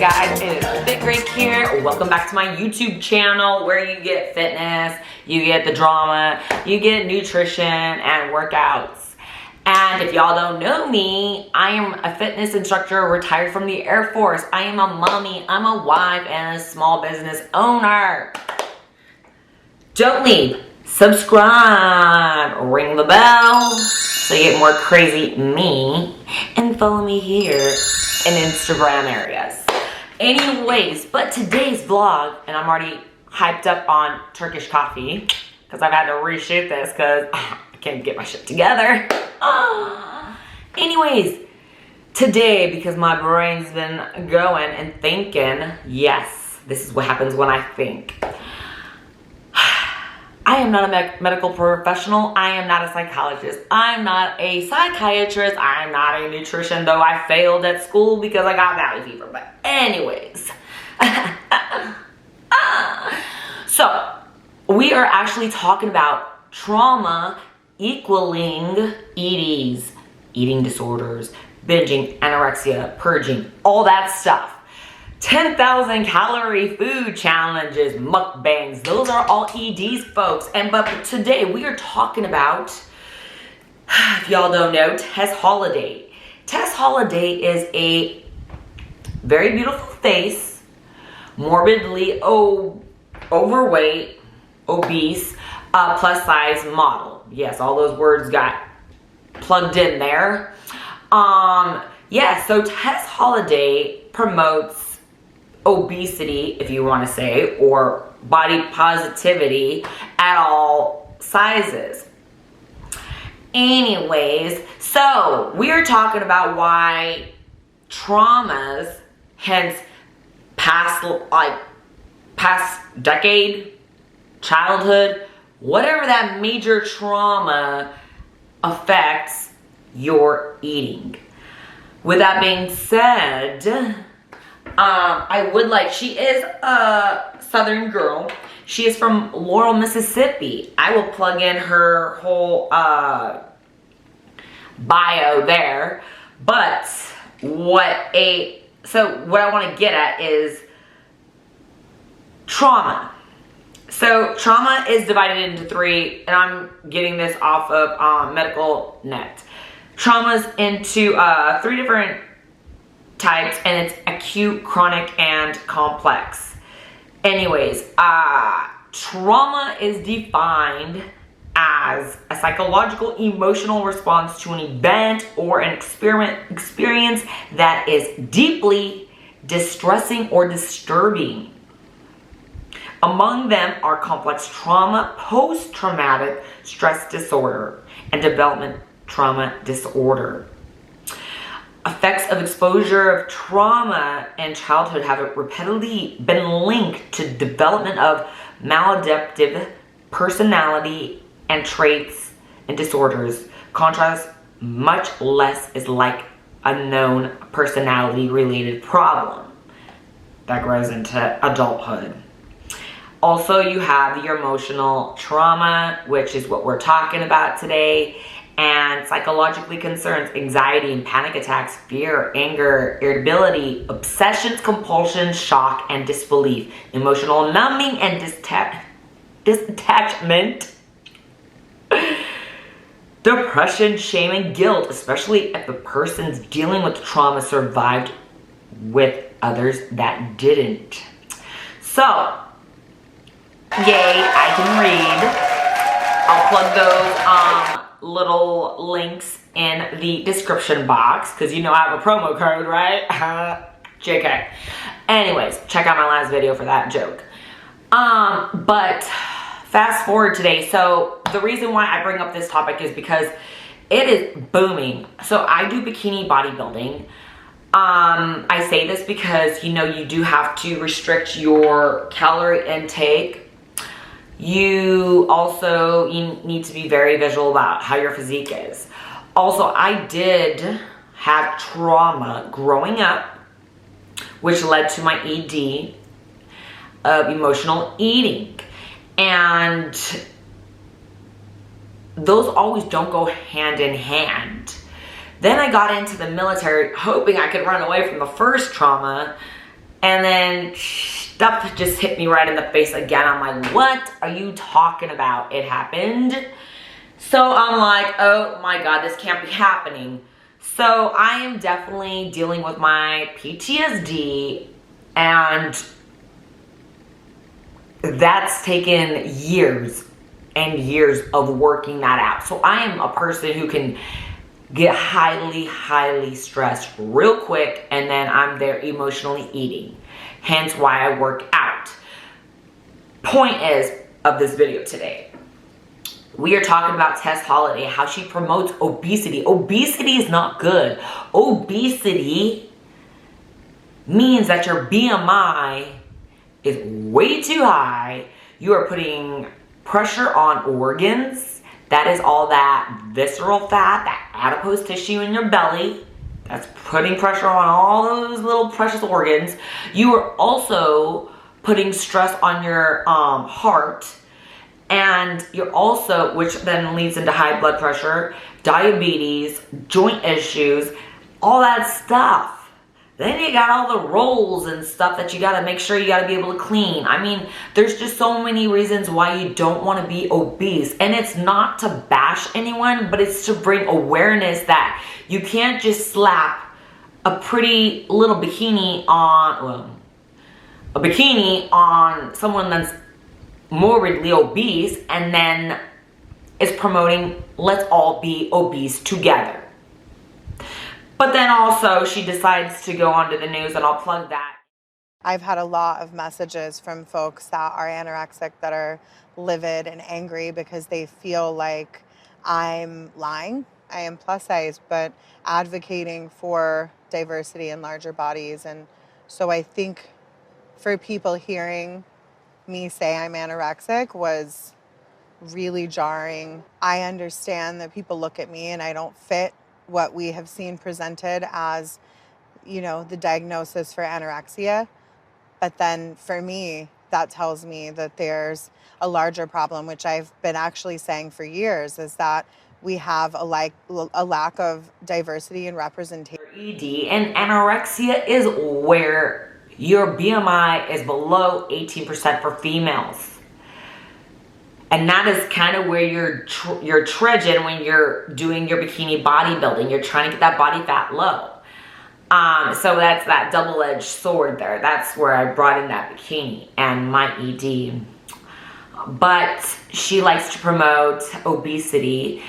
guys, it is Fit Greek here. Welcome back to my YouTube channel where you get fitness, you get the drama, you get nutrition and workouts. And if y'all don't know me, I am a fitness instructor retired from the Air Force. I am a mommy, I'm a wife, and a small business owner. Don't leave, subscribe, ring the bell so you get more crazy me, and follow me here in Instagram areas. Anyways, but today's vlog, and I'm already hyped up on Turkish coffee because I've had to reshoot this because I can't get my shit together. Anyways, today, because my brain's been going and thinking, yes, this is what happens when I think. I am not a medical professional. I am not a psychologist. I'm not a psychiatrist. I'm not a nutrition, though I failed at school because I got valley fever. But anyways. So, we are actually talking about trauma equaling EDs, eating disorders, binging, anorexia, purging, all that stuff. 10,000 calorie food challenges, mukbangs, those are all EDs, folks. But today we are talking about, if y'all don't know, Tess Holliday. Tess Holliday is a very beautiful face, morbidly overweight, obese, plus size model. Yes, all those words got plugged in there. Yeah, so Tess Holliday promotes obesity, if you want to say, or body positivity at all sizes. Anyways, so we're talking about why traumas, hence past decade, childhood, whatever that major trauma affects your eating. With that being said, she is a Southern girl. She is from Laurel, Mississippi. I will plug in her whole bio there. But what I want to get at is trauma. So trauma is divided into three, and I'm getting this off of Medical Net. Trauma's into three different types, and it's acute, chronic, and complex. Anyways, trauma is defined as a psychological emotional response to an event or an experience that is deeply distressing or disturbing. Among them are complex trauma, post-traumatic stress disorder, and development trauma disorder. Effects of exposure of trauma in childhood have repeatedly been linked to development of maladaptive personality and traits and disorders. Contrast, much less is like a known personality-related problem that grows into adulthood. Also, you have your emotional trauma, which is what we're talking about today, and psychologically concerns, anxiety and panic attacks, fear, anger, irritability, obsessions, compulsions, shock, and disbelief, emotional numbing and detachment, depression, shame, and guilt, especially if the person's dealing with trauma survived with others that didn't. So, yay, I can read. I'll plug those little links in the description box because you know I have a promo code, right? JK. Anyways, check out my last video for that joke. But fast forward today. So the reason why I bring up this topic is because it is booming. So I do bikini bodybuilding. I say this because, you know, you do have to restrict your calorie intake. You need to be very visual about how your physique is. Also, I did have trauma growing up, which led to my ED of emotional eating. And those always don't go hand in hand. Then I got into the military hoping I could run away from the first trauma And then stuff just hit me right in the face again. I'm like, what are you talking about? It happened. So I'm like, oh my God, this can't be happening. So I am definitely dealing with my PTSD, and that's taken years and years of working that out. So I am a person who can get highly stressed real quick, and then I'm there emotionally eating. Hence why I work out. Point is of this video today, we are talking about Tess Holliday, how she promotes obesity. Obesity is not good. Obesity means that your BMI is way too high. You are putting pressure on organs. That is all that visceral fat, that adipose tissue in your belly. That's putting pressure on all those little precious organs. You are also putting stress on your heart. And you're also, which then leads into high blood pressure, diabetes, joint issues, all that stuff. Then you got all the rolls and stuff that you gotta make sure you gotta be able to clean. I mean, there's just so many reasons why you don't wanna be obese. And it's not to bash anyone, but it's to bring awareness that you can't just slap a pretty little bikini on, well, a bikini on someone that's morbidly obese and then is promoting let's all be obese together. But then also she decides to go onto the news, and I'll plug that. I've had a lot of messages from folks that are anorexic that are livid and angry because they feel like I'm lying. I am plus size, but advocating for diversity and larger bodies. And so I think for people hearing me say I'm anorexic was really jarring. I understand that people look at me and I don't fit what we have seen presented as, the diagnosis for anorexia. But then for me, that tells me that there's a larger problem, which I've been actually saying for years, is that we have a lack of diversity and representation. ED, and anorexia is where your BMI is below 18% for females. And that is kind of where you're trudging when you're doing your bikini bodybuilding. You're trying to get that body fat low. So that's that double-edged sword there. That's where I brought in that bikini and my ED. But she likes to promote obesity.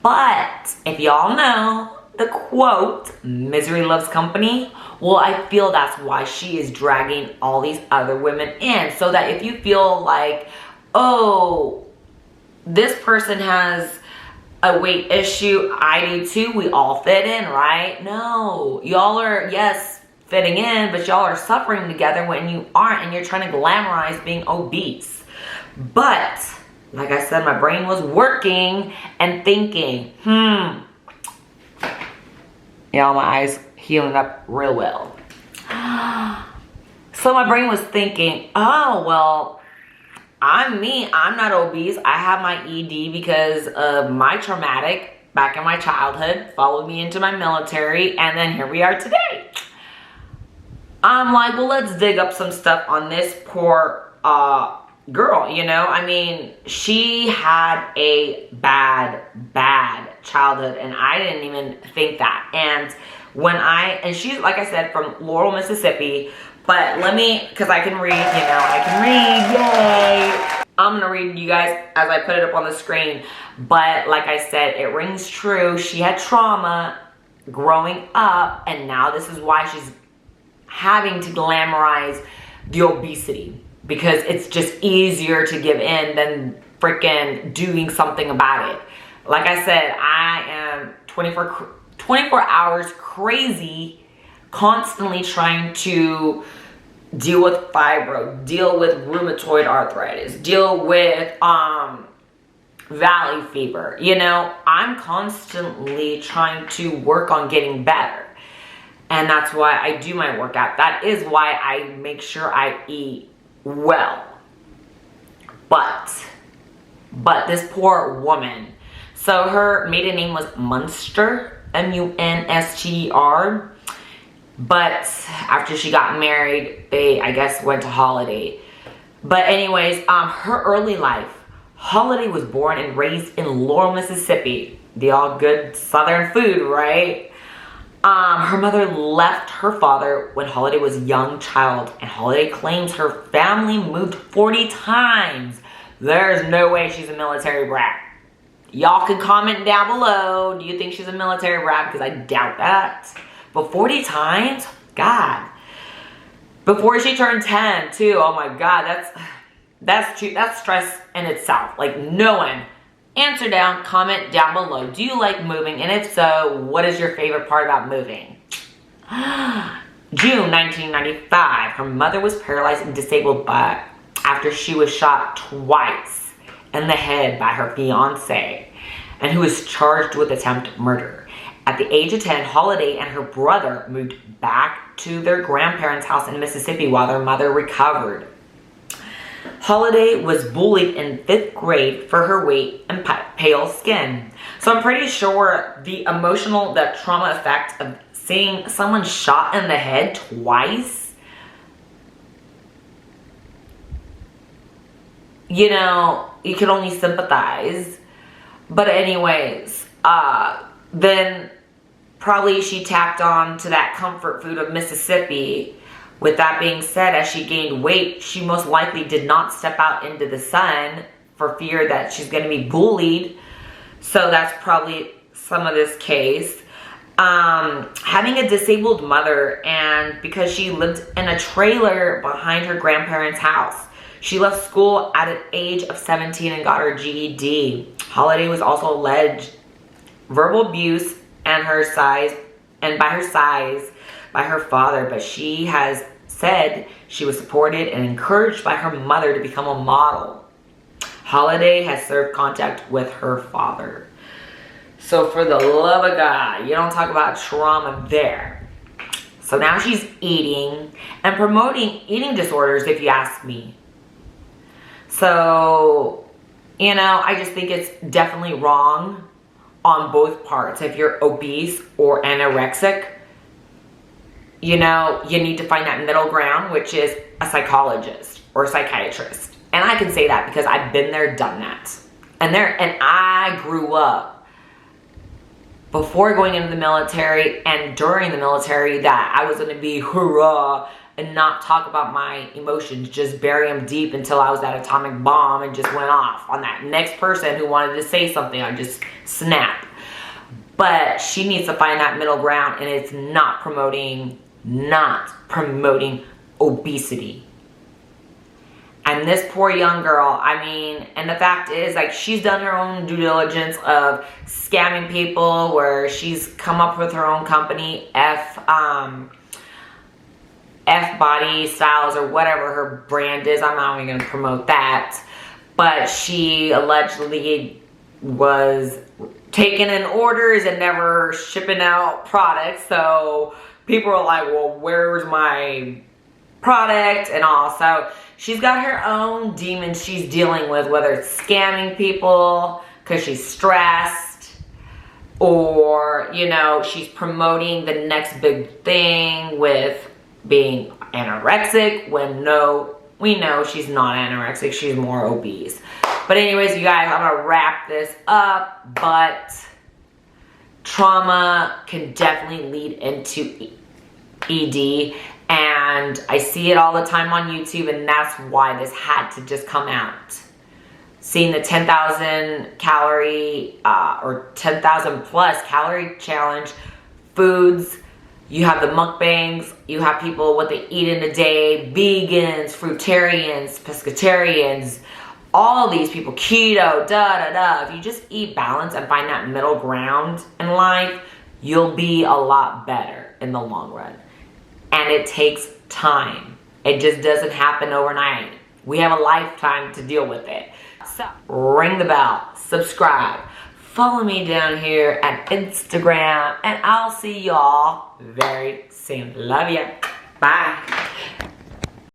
But if y'all know the quote, misery loves company, well, I feel that's why she is dragging all these other women in. So that if you feel like, oh, this person has a weight issue, I do too, we all fit in, right? No, y'all are, yes, fitting in, but y'all are suffering together when you aren't, and you're trying to glamorize being obese. But, like I said, my brain was working and thinking, y'all, my eyes healing up real well. So my brain was thinking, oh, well, I'm me. I'm not obese. I have my ED because of my traumatic back in my childhood, followed me into my military, and then here we are today. I'm like, well, let's dig up some stuff on this poor girl, I mean, she had a bad childhood, and I didn't even think that. And she's, like I said, from Laurel, Mississippi. But let me, because I can read, I can read, yay. I'm going to read you guys as I put it up on the screen. But like I said, it rings true. She had trauma growing up, and now this is why she's having to glamorize the obesity. Because it's just easier to give in than freaking doing something about it. Like I said, I am 24 hours crazy, constantly trying to deal with fibro, deal with rheumatoid arthritis, deal with valley fever. I'm constantly trying to work on getting better. And that's why I do my workout. That is why I make sure I eat well. But this poor woman, so her maiden name was Munster, M-U-N-S-T-E-R. But after she got married, they, I guess, went to Holliday. But anyways, her early life. Holliday was born and raised in Laurel, Mississippi. The all good Southern food, right? Her mother left her father when Holliday was a young child, and Holliday claims her family moved 40 times. There's no way she's a military brat. Y'all can comment down below. Do you think she's a military brat? Because I doubt that. But 40 times? God. Before she turned 10, too. Oh my God, that's stress in itself. Like, no one. Answer down, comment down below. Do you like moving? And if so, what is your favorite part about moving? June 1995, her mother was paralyzed and disabled after she was shot twice in the head by her fiance, and who was charged with attempted murder. At the age of 10, Holliday and her brother moved back to their grandparents' house in Mississippi while their mother recovered. Holliday was bullied in 5th grade for her weight and pale skin. So I'm pretty sure the trauma effect of seeing someone shot in the head twice, you know, you can only sympathize. But anyways, then probably she tacked on to that comfort food of Mississippi. With that being said, as she gained weight, she most likely did not step out into the sun for fear that she's going to be bullied. So that's probably some of this case. Having a disabled mother, and because she lived in a trailer behind her grandparents' house. She left school at an age of 17 and got her GED. Holliday was also alleged verbal abuse by her father, but she has said she was supported and encouraged by her mother to become a model. Holliday has served contact with her father. So for the love of God, you don't talk about trauma there. So now she's eating and promoting eating disorders, if you ask me. So, you know, I just think it's definitely wrong on both parts. If you're obese or anorexic, you know, you need to find that middle ground, which is a psychologist or a psychiatrist. And I can say that because I've been there, done that. And I grew up before going into the military and during the military that I was going to be hurrah and not talk about my emotions, just bury them deep until I was that atomic bomb and just went off on that next person who wanted to say something. I just snap. But she needs to find that middle ground, and it's not promoting obesity. And this poor young girl, I mean, and the fact is, like, she's done her own due diligence of scamming people, where she's come up with her own company, F Body Styles or whatever her brand is. I'm not even going to promote that. But she allegedly was taking in orders and never shipping out products. So people are like, well, where's my product and all? So she's got her own demons she's dealing with, whether it's scamming people because she's stressed, or, you know, she's promoting the next big thing with being anorexic when we know she's not anorexic, she's more obese. But anyways, you guys, I'm gonna wrap this up. But trauma can definitely lead into ED, and I see it all the time on YouTube, and that's why this had to just come out. Seeing the 10,000 calorie or 10,000 plus calorie challenge foods. You have the mukbangs, you have people what they eat in a day, vegans, fruitarians, pescatarians, all these people, keto, If you just eat balance and find that middle ground in life, you'll be a lot better in the long run. And it takes time. It just doesn't happen overnight. We have a lifetime to deal with it. So ring the bell, subscribe, follow me down here at Instagram, and I'll see y'all very soon. Love ya. Bye.